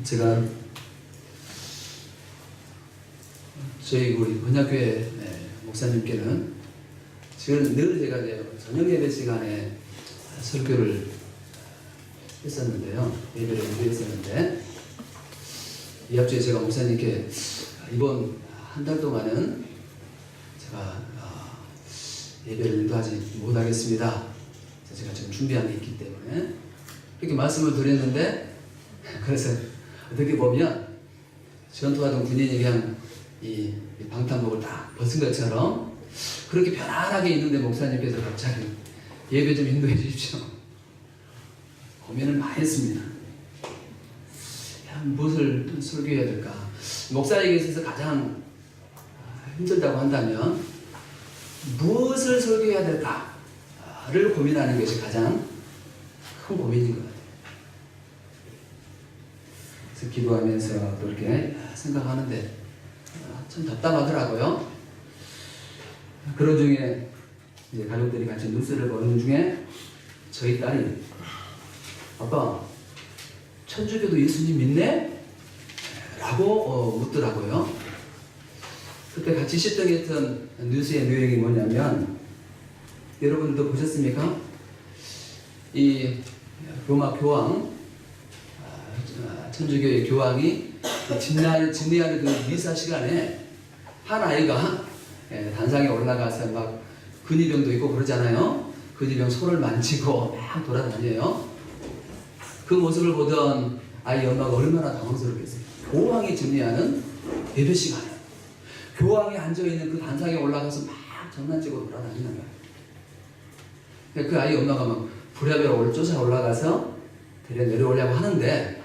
제가 저희 우리 번약교회 목사님께는 지금 늘 제가 이제 저녁 예배 시간에 설교를 했었는데요. 예배를 준비했었는데 이 앞주에 제가 목사님께 이번 한 달 동안은 제가 예배를 인도하지 못하겠습니다. 제가 지금 준비한 게 있기 때문에 이렇게 말씀을 드렸는데, 그래서 어떻게 보면 전투하던 군인이 그냥 이 방탄복을 딱 벗은 것처럼 그렇게 편안하게 있는데 목사님께서 갑자기 예배 좀 인도해 주십시오. 고민을 많이 했습니다. 무엇을 설교해야 될까? 목사에게 있어서 가장 힘들다고 한다면 무엇을 설교해야 될까를 고민하는 것이 가장 큰 고민인 것 같아요. 그래서 기도하면서 그렇게 생각하는데 참 답답하더라고요. 그런 중에 이제 가족들이 같이 뉴스를 보는 중에 저희 딸이 아빠 천주교도 예수님 믿네? 라고 묻더라고요. 그때 같이 시청했던 뉴스의 내용이 뭐냐면, 여러분도 보셨습니까? 이 로마 교황, 천주교의 교황이 진리하는 그 미사 시간에 한 아이가 단상에 올라가서 막 근위병도 있고 그러잖아요. 근위병 손을 만지고 막 돌아다녀요. 그 모습을 보던 아이 엄마가 얼마나 당황스럽겠어요. 교황이 진리하는 예배 시간에 교황이 앉아있는 그 단상에 올라가서 막 장난치고 돌아다니는 거예요. 그 아이 엄마가 막 부랴부랴 쫓아 올라가서 데려 내려오려고 하는데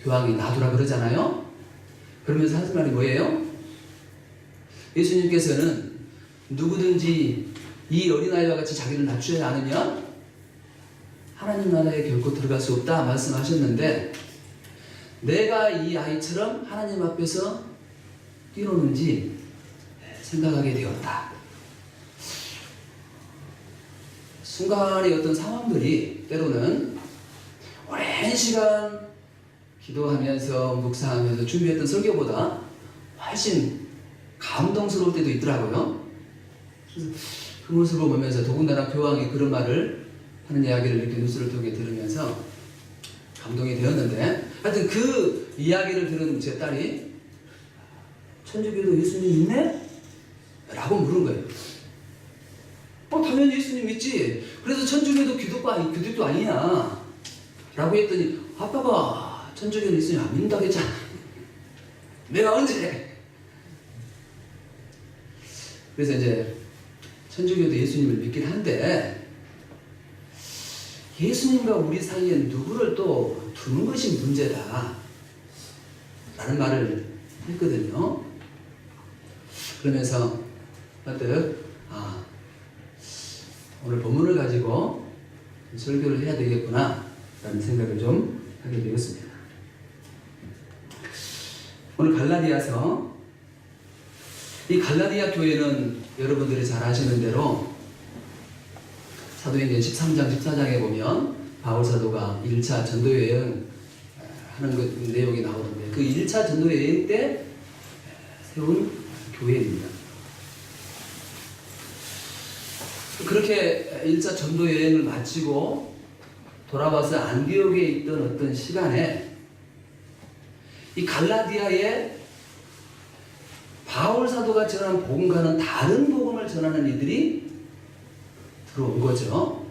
교황이 놔두라 그러잖아요. 그러면서 하는 말이 뭐예요? 예수님께서는 누구든지 이 어린아이와 같이 자기를 낮추지 않으면 하나님 나라에 결코 들어갈 수 없다 말씀하셨는데, 내가 이 아이처럼 하나님 앞에서 뛰노는지 생각하게 되었다. 순간의 어떤 상황들이 때로는 오랜 시간 기도하면서 묵상하면서 준비했던 설교보다 훨씬 감동스러울 때도 있더라고요. 그래서 그 모습을 보면서 더군다나 교황이 그런 말을 하는 이야기를 이렇게 뉴스를 통해 들으면서 감동이 되었는데, 하여튼 그 이야기를 들은 제 딸이 천주교도 예수님 믿네? 라고 물은 거예요. 당연히 예수님 믿지. 그래서 천주교도 기독교 아니냐? 라고 했더니 아빠가 천주교는 예수님 안 믿는다고 했잖아. 내가 언제? 그래서 이제 천주교도 예수님을 믿긴 한데 예수님과 우리 사이에 누구를 또 두는 것이 문제다 라는 말을 했거든요. 그러면서 언뜻 오늘 본문을 가지고 설교를 해야 되겠구나 라는 생각을 좀 하게 되었습니다. 오늘 갈라디아서, 이 갈라디아 교회는 여러분들이 잘 아시는 대로 사도행전 13장 14장에 보면 바울 사도가 1차 전도 여행 하는 그 내용이 나오는데, 그 1차 전도 여행 때 세운 교회입니다. 그렇게 1차 전도 여행을 마치고 돌아와서 안디옥에 있던 어떤 시간에 이 갈라디아에 바울 사도가 전한 복음과는 다른 복음을 전하는 이들이 들어온 거죠.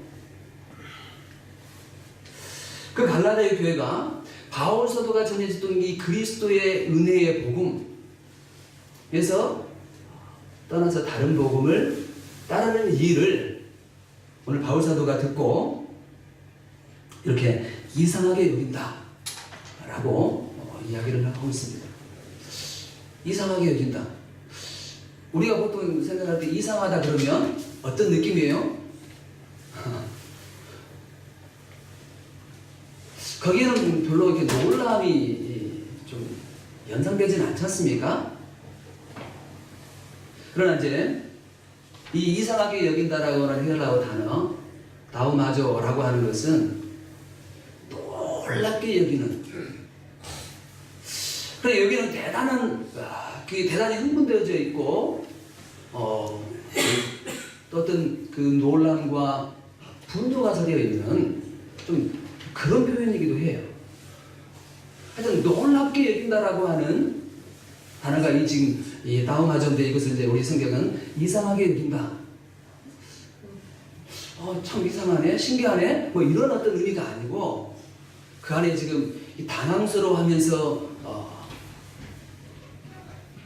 그 갈라디아 교회가 바울 사도가 전해줬던 이 그리스도의 은혜의 복음에서 떠나서 다른 복음을 따르는 일을 오늘 바울 사도가 듣고 이렇게 이상하게 여긴다 라고 이야기를 하고 있습니다. 이상하게 여긴다. 우리가 보통 생각할 때 이상하다 그러면 어떤 느낌이에요? 거기에는 별로 이렇게 놀람이 좀 연상되지는 않지 않습니까? 그러나 이제 이 이상하게 여긴다라고 하는 헬라어 단어 다우마조라고 하는 것은 놀랍게 여기는, 그래 여기는 대단히 흥분되어져 있고 또 어떤 그 놀람과 분노가 서려 있는 좀 그런 표현이기도 해요. 하여튼 놀랍게 여긴다라고 하는 단어가 지금 다음하전데 이것을 이제 우리 성경은 이상하게 여긴다. 참 이상하네, 신기하네, 뭐 이런 어떤 의미가 아니고 그 안에 지금 당황스러워하면서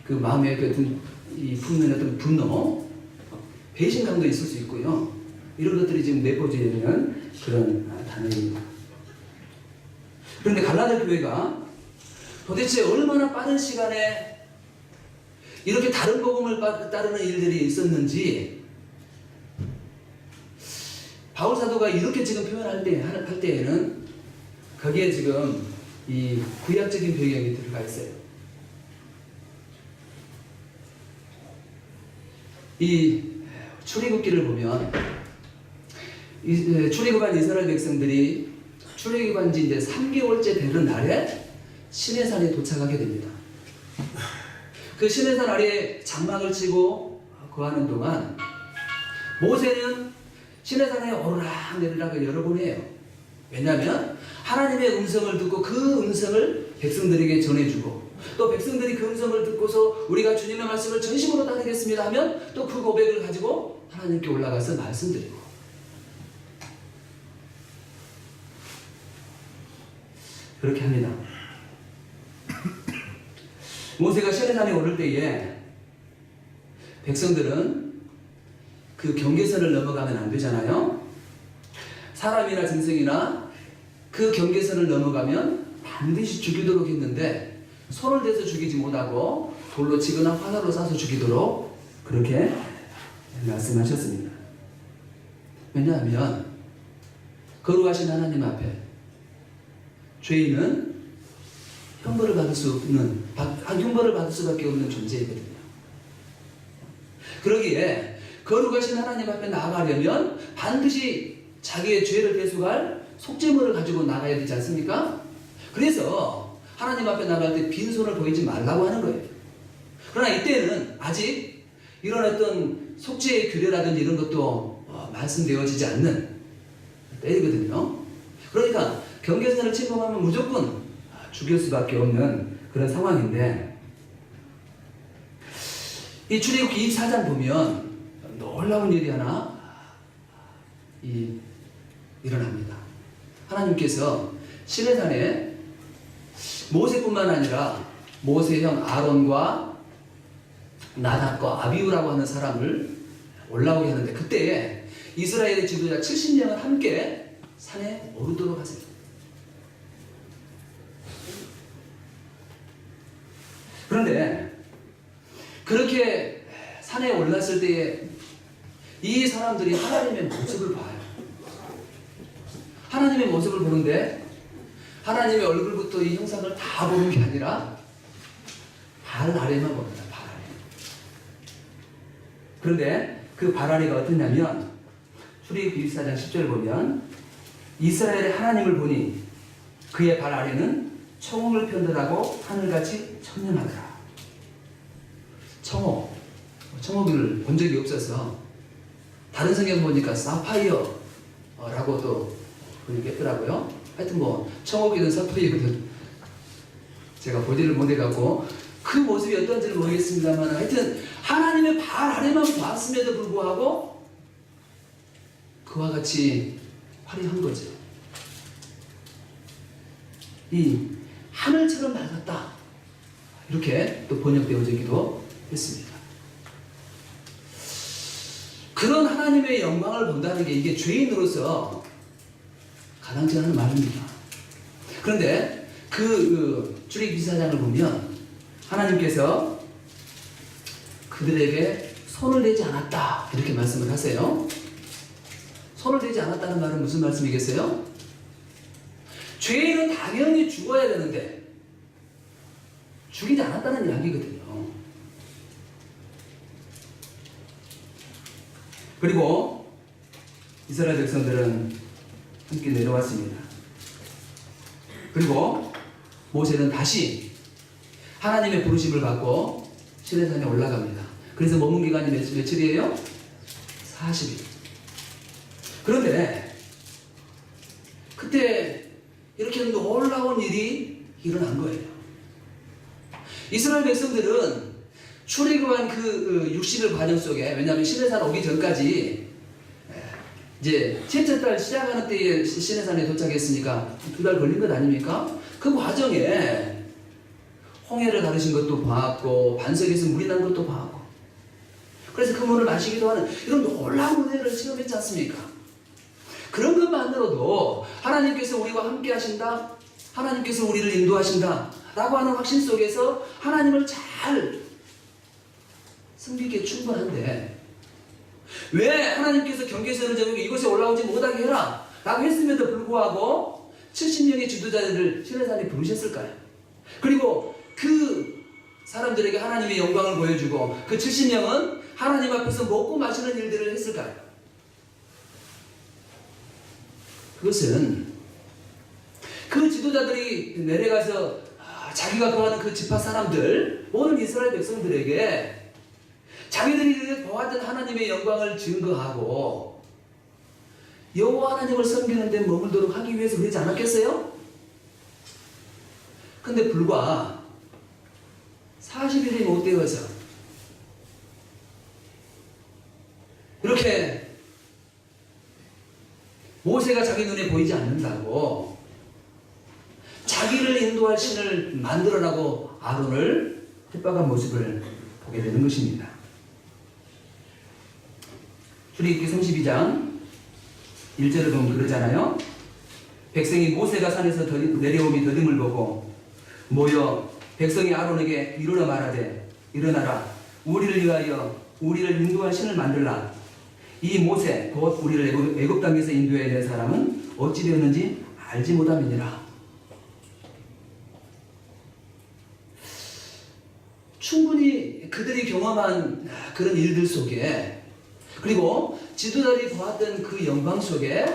그 마음에 품는 어떤 분노, 배신감도 있을 수 있고요. 이런 것들이 지금 내포되어 있는 그런 단어입니다. 그런데 갈라디아 교회가 도대체 얼마나 빠른 시간에 이렇게 다른 복음을 따르는 일들이 있었는지 바울 사도가 이렇게 지금 표현할 때에는 거기에 지금 이 구약적인 배경이 들어가 있어요. 이 출애굽기를 보면 출애굽한 이스라엘 백성들이 출애굽한 지 이제 3개월째 되는 날에 시내산에 도착하게 됩니다. 그 시내산 아래에 장막을 치고 거하는 동안 모세는 시내산에 오르락 내리락 여러 번 해요. 왜냐하면 하나님의 음성을 듣고 그 음성을 백성들에게 전해주고 또 백성들이 그 음성을 듣고서 우리가 주님의 말씀을 전심으로 따르겠습니다 하면 또 그 고백을 가지고 하나님께 올라가서 말씀드리고 그렇게 합니다. 모세가 시내산에 오를 때에 백성들은 그 경계선을 넘어가면 안 되잖아요. 사람이나 짐승이나 그 경계선을 넘어가면 반드시 죽이도록 했는데 손을 대서 죽이지 못하고 돌로 치거나 화살로 쏴서 죽이도록 그렇게 말씀하셨습니다. 왜냐하면 거룩하신 하나님 앞에 죄인은 형벌을 받을 수밖에 없는 존재이거든요. 그러기에 거룩하신 하나님 앞에 나아가려면 반드시 자기의 죄를 대속할 속죄물을 가지고 나가야 되지 않습니까? 그래서 하나님 앞에 나갈 때 빈손을 보이지 말라고 하는 거예요. 그러나 이때는 아직 이런 어떤 속죄의 규례라든지 이런 것도 말씀되어지지 않는 때이거든요. 그러니까 경계선을 침범하면 무조건 죽일 수밖에 없는 그런 상황인데 이 출애굽기 24장 보면 놀라운 일이 하나 일어납니다. 하나님께서 시내산에 모세뿐만 아니라 모세 형 아론과 나답과 아비후라고 하는 사람을 올라오게 하는데 그때 이스라엘의 지도자 70명은 함께 산에 오르도록 하세요. 그런데 그렇게 산에 올랐을 때에 이 사람들이 하나님의 모습을 봐요. 하나님의 모습을 보는데 하나님의 얼굴부터 이 형상을 다 보는 게 아니라 발 아래만 봅니다. 발 아래. 그런데 그 발 아래가 어떠냐면 출애굽기 24장 10절 보면 이스라엘의 하나님을 보니 그의 발 아래는 청홍을 편들하고 하늘같이 청렴하더라. 청옥을 본 적이 없어서 다른 성경 보니까 사파이어라고 또 그러겠더라고요. 하여튼 뭐 청옥이든 사파이어든 제가 보지를 못해갖고 그 모습이 어떤지는 모르겠습니다만 하여튼 하나님의 발 아래만 봤음에도 불구하고 그와 같이 화려한 거죠. 이 하늘처럼 맑았다 이렇게 또 번역되어지기도 했습니다. 그런 하나님의 영광을 본다는 게 이게 죄인으로서 가당치 않은 말입니다. 그런데 그 출애굽기 24장을 보면 하나님께서 그들에게 손을 대지 않았다 이렇게 말씀을 하세요. 손을 대지 않았다는 말은 무슨 말씀이겠어요? 죄인은 당연히 죽어야 되는데 죽이지 않았다는 이야기거든요. 그리고 이스라엘 백성들은 함께 내려왔습니다. 그리고 모세는 다시 하나님의 부르심을 받고 시내산에 올라갑니다. 그래서 머문 기간이 며칠이에요? 40일. 그런데 그때 이렇게 놀라운 일이 일어난 거예요. 이스라엘 백성들은 출애굽한 그 60일 과정 속에, 왜냐하면 시내산 오기 전까지 이제 첫째 달 시작하는 때에 시내산에 도착했으니까 2달 걸린 것 아닙니까? 그 과정에 홍해를 가르신 것도 봤고 반석에서 물이 난 것도 봤고, 그래서 그 물을 마시기도 하는 이런 놀라운 은혜를 체험했지 않습니까? 그런 것만으로도 하나님께서 우리와 함께 하신다, 하나님께서 우리를 인도하신다 라고 하는 확신 속에서 하나님을 잘 섬기기에 충분한데, 왜 하나님께서 경계선을 정하고 이곳에 올라오지 못하게 해라 라고 했음에도 불구하고 70명의 지도자들을 시내산에 부르셨을까요? 그리고 그 사람들에게 하나님의 영광을 보여주고 그 70명은 하나님 앞에서 먹고 마시는 일들을 했을까요? 그것은 그 지도자들이 내려가서 자기가 거하는 그 지파 사람들, 모든 이스라엘 백성들에게 자기들이 보았던 하나님의 영광을 증거하고 여호와 하나님을 섬기는 데 머물도록 하기 위해서 그러지 않았겠어요? 근데 불과 40일이 못 되어서 이렇게 모세가 자기 눈에 보이지 않는다고 자기를 인도할 신을 만들어라고 아론을 협박한 모습을 보게 되는 것입니다. 출애굽기 32장 1절을 보면 그러잖아요. 백성이 모세가 산에서 내려오니 더듬을 보고 모여 백성이 아론에게 이르러 말하되, 일어나라, 우리를 위하여 우리를 인도할 신을 만들라. 이 모세 곧 우리를 애굽 땅에서 인도해낸 사람은 어찌 되었는지 알지 못함이니라. 충분히 그들이 경험한 그런 일들 속에, 그리고 지도자들이 보았던 그 영광 속에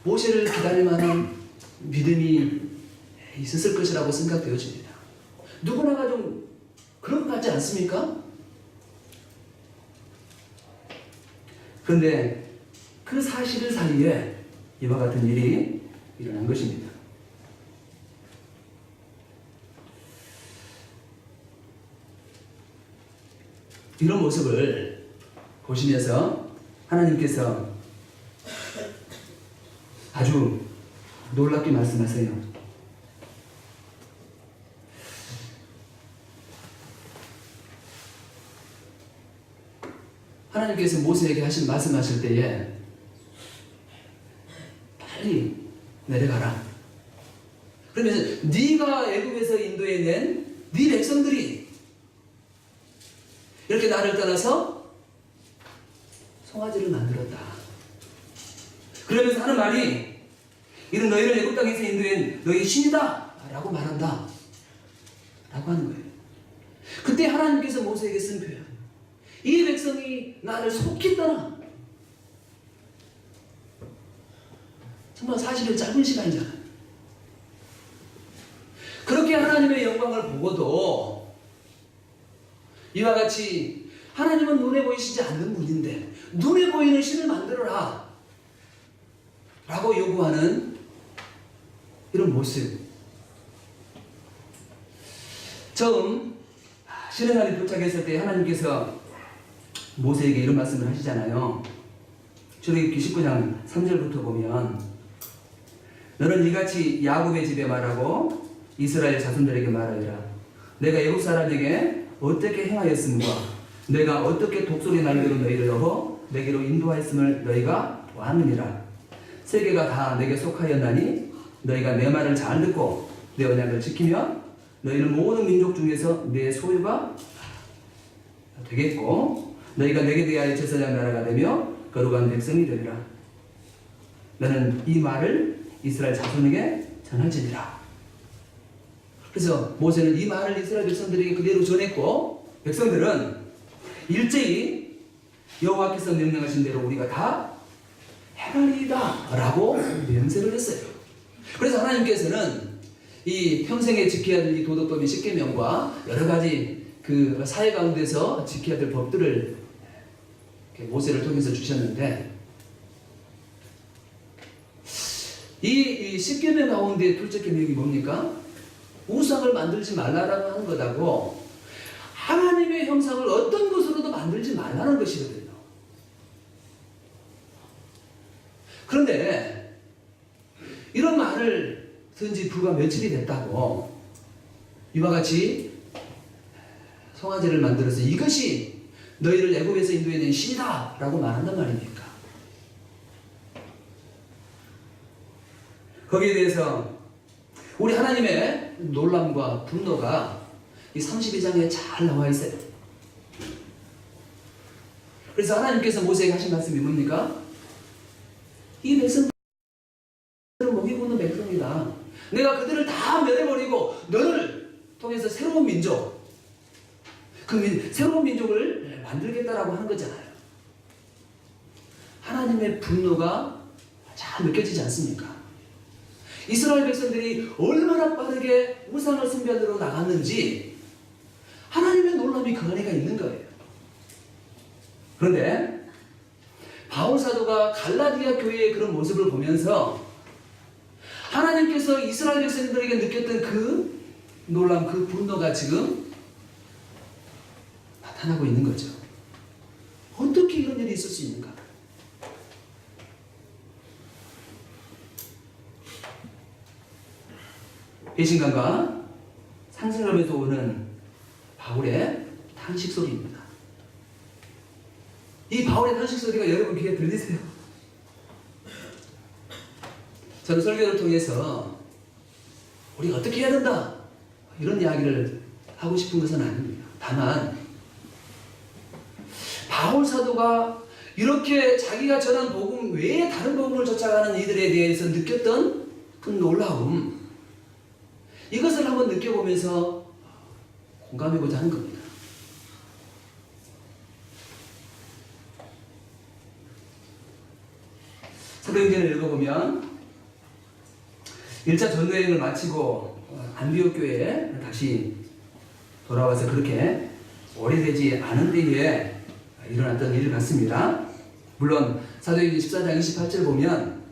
모세를 기다릴 만한 믿음이 있었을 것이라고 생각되어집니다. 누구나가 좀 그런 것 같지 않습니까? 그런데 그 40일 사이에 이와 같은 일이 일어난 것입니다. 이런 모습을 보시면서 하나님께서 아주 놀랍게 말씀하세요. 하나님께서 모세에게 말씀하실 때에 빨리 내려가라. 그러면서 네가 애굽에서 인도해낸 네 백성들이 이렇게 나를 떠나서 송아지를 만들었다. 그러면서 하는 말이, 이는 너희를 애굽 땅에서 인도한 너희 신이다 라고 말한다 라고 하는 거예요. 그때 하나님께서 모세에게 쓴 표현, 이 백성이 나를 속히 떠나. 정말 40일 짧은 시간이잖아요. 그렇게 하나님의 영광을 보고도 이와 같이 하나님은 눈에 보이시지 않는 분인데 눈에 보이는 신을 만들어라 라고 요구하는 이런 모습. 처음 시내산에 도착했을 때 하나님께서 모세에게 이런 말씀을 하시잖아요. 출애굽기 19장 3절부터 보면, 너는 이같이 야곱의 집에 말하고 이스라엘 자손들에게 말하여라. 내가 애굽 사람에게 어떻게 행하였음과 내가 어떻게 독수리 날개로 너희를 넣어 내게로 인도하였음을 너희가 보았느니라. 세계가 다 내게 속하였나니 너희가 내 말을 잘 듣고 내 언약을 지키면 너희는 모든 민족 중에서 내 소유가 되겠고 너희가 내게 대하여 제사장 나라가 되며 거룩한 백성이 되리라. 너는 이 말을 이스라엘 자손에게 전할지니라. 그래서 모세는 이 말을 이스라엘 백성들에게 그대로 전했고, 백성들은 일제히 여호와께서 명령하신 대로 우리가 다 행하리이다 라고 맹세를 했어요. 그래서 하나님께서는 이 평생에 지켜야 될 이 도덕법인 십계명과 여러 가지 그 사회 가운데서 지켜야 될 법들을 모세를 통해서 주셨는데, 이 십계명 가운데 둘째 계명이 뭡니까? 우상을 만들지 말라라고 하는 것하고 하나님의 형상을 어떤 것으로도 만들지 말라는 것이거든요. 그런데 이런 말을 든지 불과 며칠이 됐다고 이와 같이 송아지를 만들어서 이것이 너희를 애굽에서 인도해낸 신이다 라고 말한단 말입니까? 거기에 대해서 우리 하나님의 놀람과 분노가 이 32장에 잘 나와 있어요. 그래서 하나님께서 모세에게 하신 말씀이 뭡니까? 이 백성들은 먹이고 있는 백성이다. 내가 그들을 다 멸해버리고 너를 통해서 새로운 민족, 새로운 민족을 만들겠다라고 하는 거잖아요. 하나님의 분노가 잘 느껴지지 않습니까? 이스라엘 백성들이 얼마나 빠르게 우상을 숭배하러 나갔는지 하나님의 놀람이 그 안에가 있는 거예요. 그런데 바울 사도가 갈라디아 교회의 그런 모습을 보면서 하나님께서 이스라엘 백성들에게 느꼈던 그 놀람, 그 분노가 지금 나타나고 있는 거죠. 어떻게 이런 일이 있을 수 있는가? 배신감과 상실감에서 오는 바울의 탄식 소리입니다. 이 바울의 탄식 소리가 여러분 귀에 들리세요? 저는 설교를 통해서 우리가 어떻게 해야 된다 이런 이야기를 하고 싶은 것은 아닙니다. 다만 바울 사도가 이렇게 자기가 전한 복음 외에 다른 복음을 쫓아가는 이들에 대해서 느꼈던 그 놀라움, 이것을 한번 느껴보면서 공감해보자 하는 겁니다. 사도행전을 읽어보면 1차 전도여행을 마치고 안디옥 교회에 다시 돌아와서 그렇게 오래되지 않은 때에 일어났던 일을 같습니다. 물론 사도행전 14장 28절 보면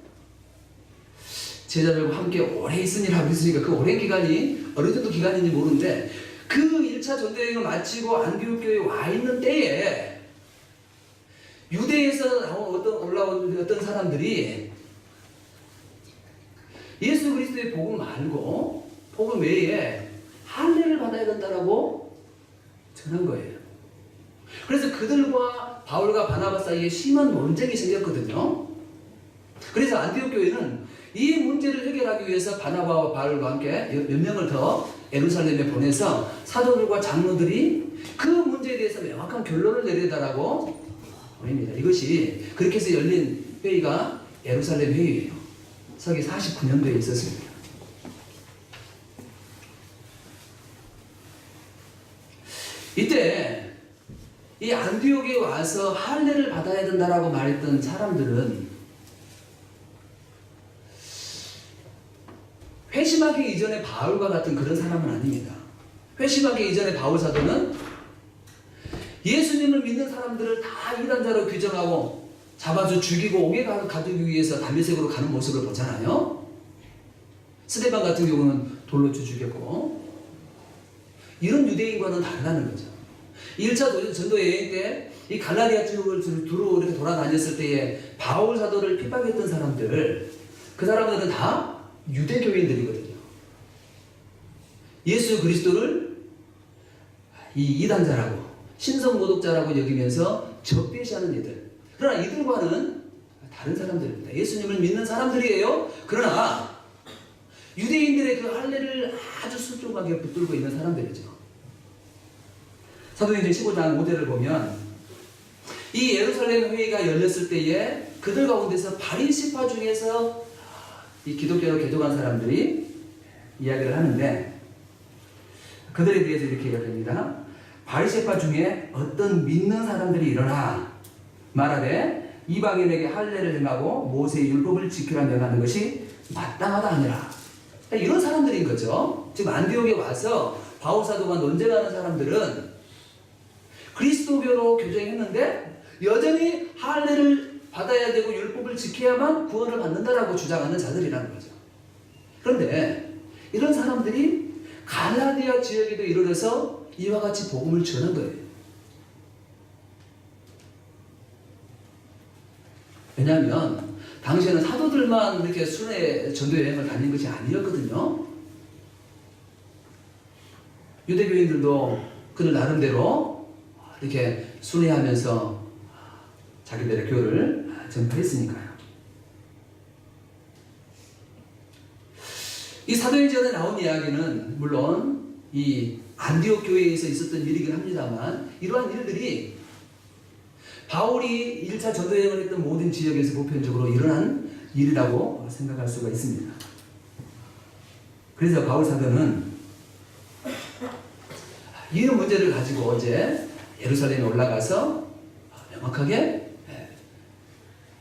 제자들과 함께 오래 있으니라고 했으니까 그 오랜 기간이 어느 정도 기간인지 모르는데 그 1차 전도여행을 마치고 안디옥 교회에 와 있는 때에 유대에서 올라온 어떤 사람들이 예수 그리스도의 복음 말고 복음 외에 할례를 받아야 된다라고 전한 거예요. 그래서 그들과 바울과 바나바 사이에 심한 논쟁이 생겼거든요. 그래서 안디옥 교회는 이 문제를 해결하기 위해서 바나바와 바울과 함께 몇 명을 더 예루살렘에 보내서 사도들과 장로들이 그 문제에 대해서 명확한 결론을 내리다라고 보냅니다. 이것이 그렇게 해서 열린 회의가 예루살렘 회의예요. 서기 49년도에 있었습니다. 이때 이 안디옥에 와서 할례를 받아야 된다라고 말했던 사람들은 회심하기 이전에 바울과 같은 그런 사람은 아닙니다. 회심하기 이전에 바울 사도는 예수님을 믿는 사람들을 다 이단자로 규정하고 잡아서 죽이고 옥에 가두기 위해서 담메색으로 가는 모습을 보잖아요. 스데반 같은 경우는 돌로 죽였고, 이런 유대인과는 다르다는 거죠. 1차 전도 여행 때 이 갈라디아 지역을 두루 이렇게 돌아다녔을 때에 바울 사도를 핍박했던 사람들, 그 사람들은 다 유대교인들이거든요. 예수 그리스도를 이 이단자라고 신성모독자라고 여기면서 적대시하는 이들. 그러나 이들과는 다른 사람들입니다. 예수님을 믿는 사람들이에요. 그러나 유대인들의 그 할례를 아주 순종하게 붙들고 있는 사람들이죠. 사도행전 15장 5절을 보면 이 예루살렘 회의가 열렸을 때에 그들 가운데서 바리새파 중에서 이 기독교로 개종한 사람들이 이야기를 하는데, 그들에 대해서 이렇게 이야기합니다. 바리새파 중에 어떤 믿는 사람들이 일어나 말하되 이방인에게 할례를 행하고 모세의 율법을 지키라 명하는 것이 마땅하다 하니라. 이런 사람들인 거죠. 지금 안디옥에 와서 바울 사도가 논쟁하는 사람들은 그리스도교로 교정했는데 여전히 할례를 받아야 되고 율법을 지켜야만 구원을 받는다라고 주장하는 자들이라는 거죠. 그런데 이런 사람들이 갈라디아 지역에도 이르러서 이와 같이 복음을 전한 거예요. 왜냐하면 당시에는 사도들만 이렇게 순회 전도 여행을 다닌 것이 아니었거든요. 유대교인들도 그들 나름대로 이렇게 순회하면서 자기들의 교를 전파했으니까요. 이 사도행전에 나온 이야기는 물론 이 안디옥 교회에서 있었던 일이긴 합니다만 이러한 일들이 바울이 1차 전도여행을 했던 모든 지역에서 보편적으로 일어난 일이라고 생각할 수가 있습니다. 그래서 바울 사도는 이 문제를 가지고 어제 예루살렘에 올라가서 명확하게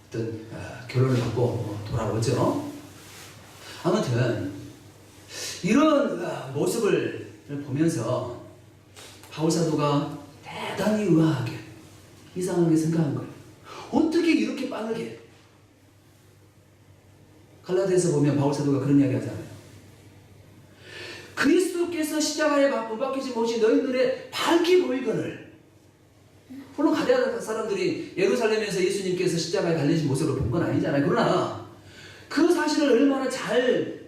어떤 결론을 갖고 돌아오죠. 아무튼 이런 모습을 보면서 바울 사도가 대단히 의아하게 이상하게 생각한 거예요. 어떻게 이렇게 빠르게? 갈라디아서 보면 바울 사도가 그런 이야기 하잖아요. 그리스도께서 십자가에 못 박히신 못이 너희 눈에 밝게 보이거늘. 물론 갈라디아 사람들이 예루살렘에서 예수님께서 십자가에 달리신 모습을 본 건 아니잖아요. 그러나 그 사실을 얼마나 잘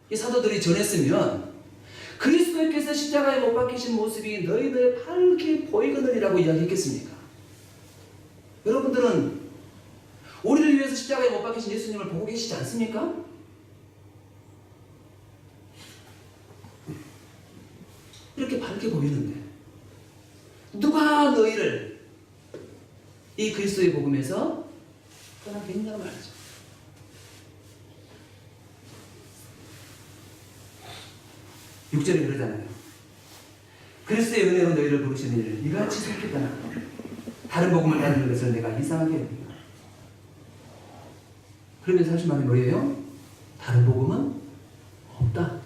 이 사도들이 전했으면 그리스도께서 십자가에 못 박히신 모습이 너희 눈에 밝게 보이거늘이라고 이야기했겠습니까? 여러분들은 우리를 위해서 십자가에 못 박히신 예수님을 보고 계시지 않습니까? 이렇게 밝게 보이는데 누가 너희를 이 그리스도의 복음에서 떠나게 했냐고 말이죠. 육절에 그러잖아요. 그리스도의 은혜로 너희를 부르신 이를 이같이 생겼다. 다른 복음을 따르는 것을 내가 이상하게 합니다. 그러면서 하신 말이 뭐예요? 다른 복음은 없다.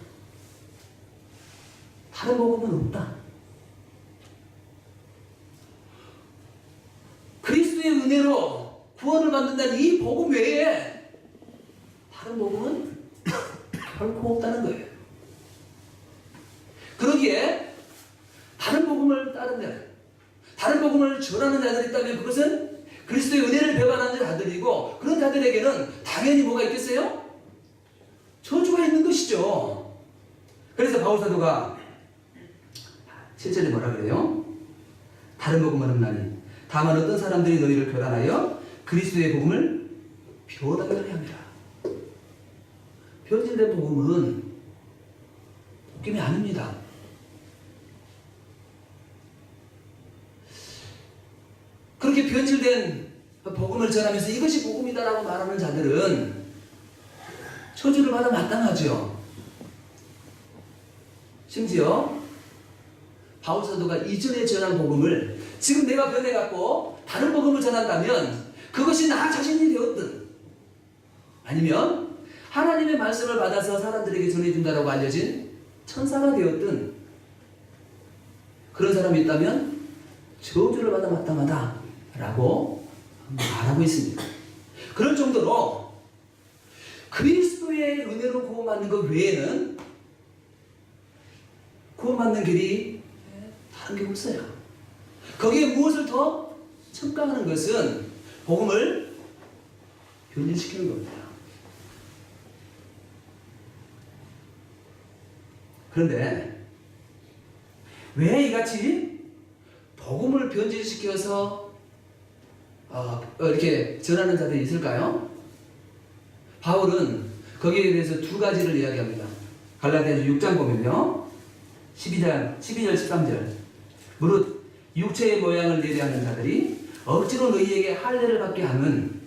다른 복음은 없다. 그리스도의 은혜로 구원을 받는다는 이 복음 외에 다른 복음은 결코 없다는 거예요. 그러기에 다른 복음을 따른다. 다른 복음을 전하는 자들이 있다면 그것은 그리스도의 은혜를 배반하는 자들이고 그런 자들에게는 당연히 뭐가 있겠어요? 저주가 있는 것이죠. 그래서 바울 사도가 7절에 뭐라 그래요? 다른 복음은 없나니 다만 어떤 사람들이 너희를 교란하여 그리스도의 복음을 변하게 합니다. 변질된 복음은 복음이 아닙니다. 그렇게 변질된 복음을 전하면서 이것이 복음이다라고 말하는 자들은 저주를 받아 마땅하죠. 심지어 바울 사도가 이전에 전한 복음을 지금 내가 변해갖고 다른 복음을 전한다면 그것이 나 자신이 되었든 아니면 하나님의 말씀을 받아서 사람들에게 전해준다라고 알려진 천사가 되었든 그런 사람이 있다면 저주를 받아 마땅하다라고 말하고 있습니다. 그럴 정도로 그리스도의 은혜로 구원받는 것 외에는 구원받는 길이 다른 게 없어요. 거기에 무엇을 더 첨가하는 것은 복음을 변질시키는 겁니다. 그런데 왜 이같이 복음을 변질시켜서 이렇게 전하는 자들이 있을까요? 바울은 거기에 대해서 두 가지를 이야기합니다. 갈라디아서 6장 보면요. 12절, 13절. 무릇 육체의 모양을 내려하는 자들이 억지로 너희에게 할례를 받게 함은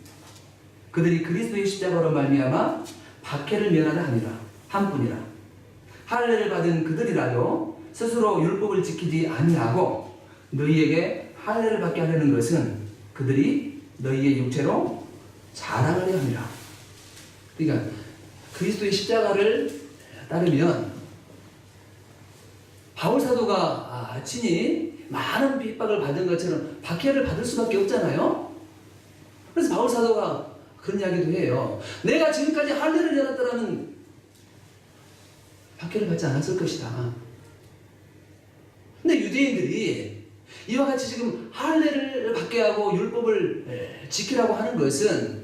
그들이 그리스도의 십자가로 말미암아 박해를 면하다 함이라. 함뿐이라. 할례를 받은 그들이라도 스스로 율법을 지키지 아니하고 너희에게 할례를 받게 하려는 것은 그들이 너희의 육체로 자랑하려 함이라. 그러니까 그리스도의 십자가를 따르면 바울 사도가 친히 많은 핍박을 받은 것처럼 박해를 받을 수밖에 없잖아요. 그래서 바울 사도가 그런 이야기도 해요. 내가 지금까지 할례를 열었더라면 박해를 받지 않았을 것이다. 근데 유대인들이 이와 같이 지금 할례를 받게 하고 율법을 지키라고 하는 것은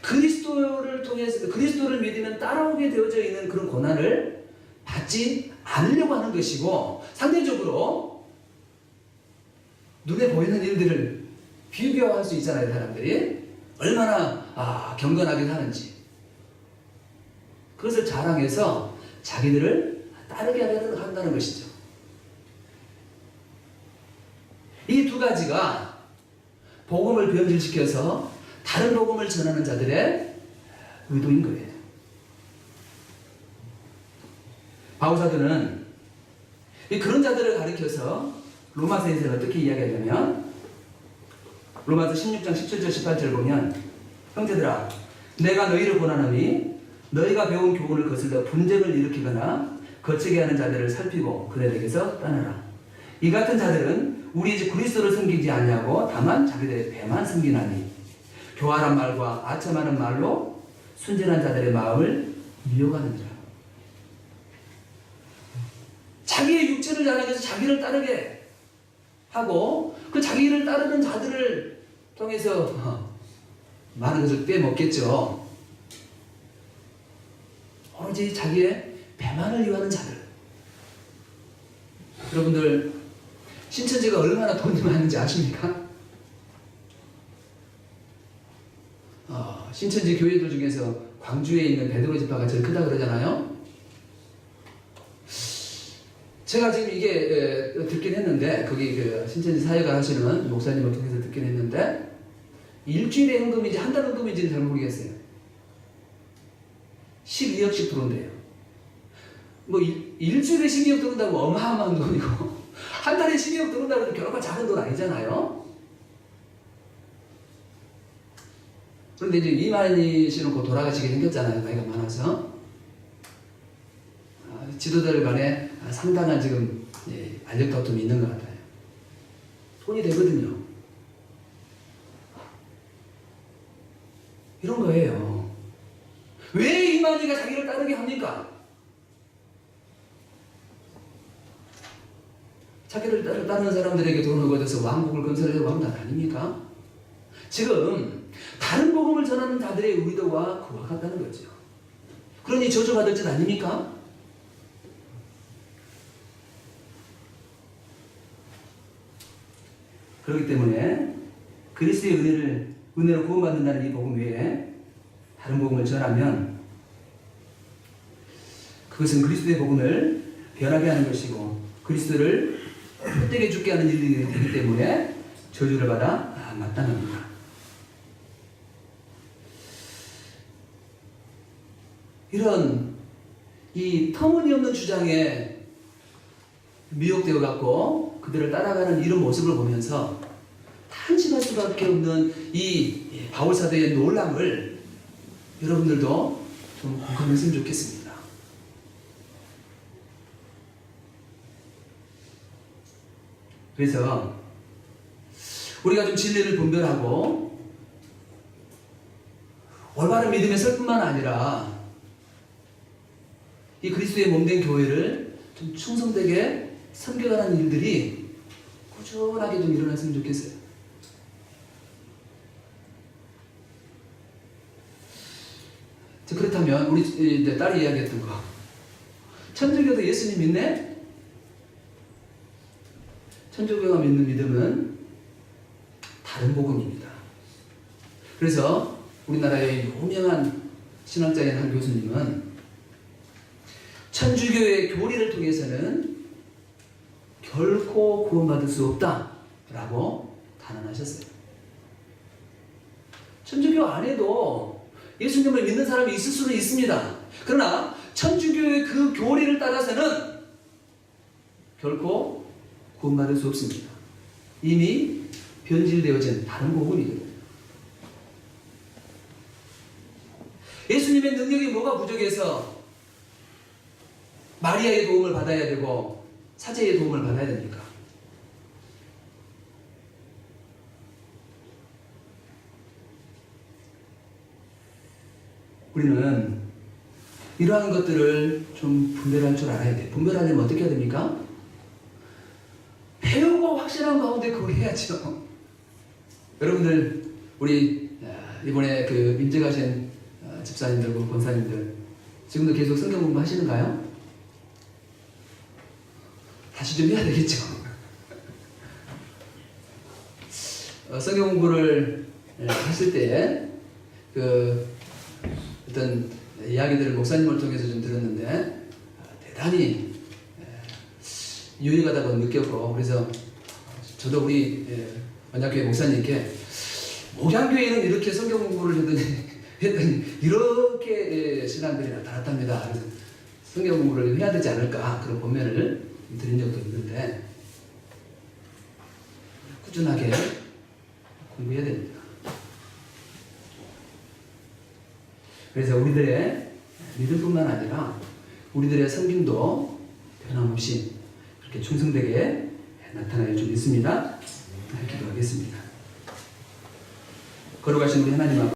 그리스도를 통해서 그리스도를 믿으면 따라오게 되어져 있는 그런 고난을 받지 않으려고 하는 것이고, 상대적으로 눈에 보이는 일들을 비교할 수 있잖아요. 사람들이 얼마나 경건하게 사는지 그것을 자랑해서 자기들을 따르게 하려고 한다는 것이죠. 이 두 가지가 복음을 변질시켜서 다른 복음을 전하는 자들의 의도인 거예요. 바울 사도는 그런 자들을 가리켜서 로마서에서 어떻게 이야기하냐면, 로마서 16장 17절 18절 보면, 형제들아 내가 너희를 권하노니 너희가 배운 교훈을 거슬러 분쟁을 일으키거나 거치게 하는 자들을 살피고 그들에게서 떠나라. 이 같은 자들은 우리 집 그리스도를 섬기지 아니하고 다만 자기들의 배만 섬기나니 교활한 말과 아첨하는 말로 순전한 자들의 마음을 미혹하느니라. 자기의 육체를 자랑해서 자기를 따르게 하고 그 자기를 따르는 자들을 통해서 많은 것을 빼먹겠죠. 오로지 자기의 배만을 위하는 자들. 여러분들 신천지가 얼마나 돈이 많은지 아십니까? 신천지 교회들 중에서 광주에 있는 베드로 지파가 제일 크다 그러잖아요. 제가 지금 이게 듣긴 했는데, 거기 신천지 사역을 하시는 목사님을 통해서 듣긴 했는데, 일주일에 헌금인지 한 달 헌금인지는 잘 모르겠어요. 12억씩 들어온대요. 뭐 일주일에 12억 들어온다고 어마어마한 돈이고 한 달에 12억 들어온다고 해도 결코 작은 돈 아니잖아요. 그런데 이제 이만희 씨는 곧 돌아가시게 생겼잖아요. 나이가 많아서. 지도자들 간에 상당한 지금 알력 다툼이 있는 것 같아요. 돈이 되거든요. 이런 거예요. 왜 이만희가 자기를 따르게 합니까? 자기를 따르는 사람들에게 돈을 거둬서 왕국을 건설하려고 하는 거 아닙니까? 지금 다른 복음을 전하는 자들의 의도와 그와 같다는 거죠. 그러니 저주받을 짓 아닙니까? 그렇기 때문에 그리스도의 은혜로 구원받는다는 이 복음 외에 다른 복음을 전하면 그것은 그리스도의 복음을 변하게 하는 것이고 그리스도를 헛되게 죽게 하는 일이 되기 때문에 저주를 받아 마땅합니다. 이런 이 터무니없는 주장에 미혹되어 갖고 그들을 따라가는 이런 모습을 보면서 탄식할 수밖에 없는 이 바울 사도의 놀람을 여러분들도 좀 공감했으면 좋겠습니다. 그래서 우리가 좀 진리를 분별하고 올바른 믿음에 설 뿐만 아니라 이 그리스도의 몸된 교회를 좀 충성되게 섬겨가는 일들이 꾸준하게 좀 일어났으면 좋겠어요. 그렇다면 우리 이제 딸이 이야기했던 거, 천주교도 예수님 믿네? 천주교가 믿는 믿음은 다른 복음입니다. 그래서 우리나라의 유명한 신학자인 한 교수님은 천주교의 교리를 통해서는 결코 구원받을 수 없다라고 단언하셨어요. 천주교 안에도 예수님을 믿는 사람이 있을 수는 있습니다. 그러나 천주교의 그 교리를 따라서는 결코 구원받을 수 없습니다. 이미 변질되어진 다른 복음이거든요. 예수님의 능력이 뭐가 부족해서 마리아의 도움을 받아야 되고 사제의 도움을 받아야 됩니까? 우리는 이러한 것들을 좀 분별할 줄 알아야 돼. 분별하려면 어떻게 해야 됩니까? 배우고 확실한 가운데 그걸 해야죠. 여러분들, 우리 이번에 그 민재 가신 집사님들, 권사님들 지금도 계속 성경 공부 하시는가요? 다시 좀 해야 되겠죠. 성경 공부를 하실 때에 그 어떤 이야기들을 목사님을 통해서 좀 들었는데 대단히 유익하다고 느꼈고, 그래서 저도 우리 언약교회 목사님께 목양교회는 이렇게 성경 공부를 했더니 이렇게 신앙들이 나타났답니다. 그래서 성경 공부를 해야 되지 않을까, 그런 권면을 드린 적도 있는데 꾸준하게 공부해야 됩니다. 그래서 우리들의 믿음뿐만 아니라 우리들의 섬김도 변함없이 그렇게 충성되게 나타날 줄 믿습니다. 기도하겠습니다. 걸어가신 우리 하나님 앞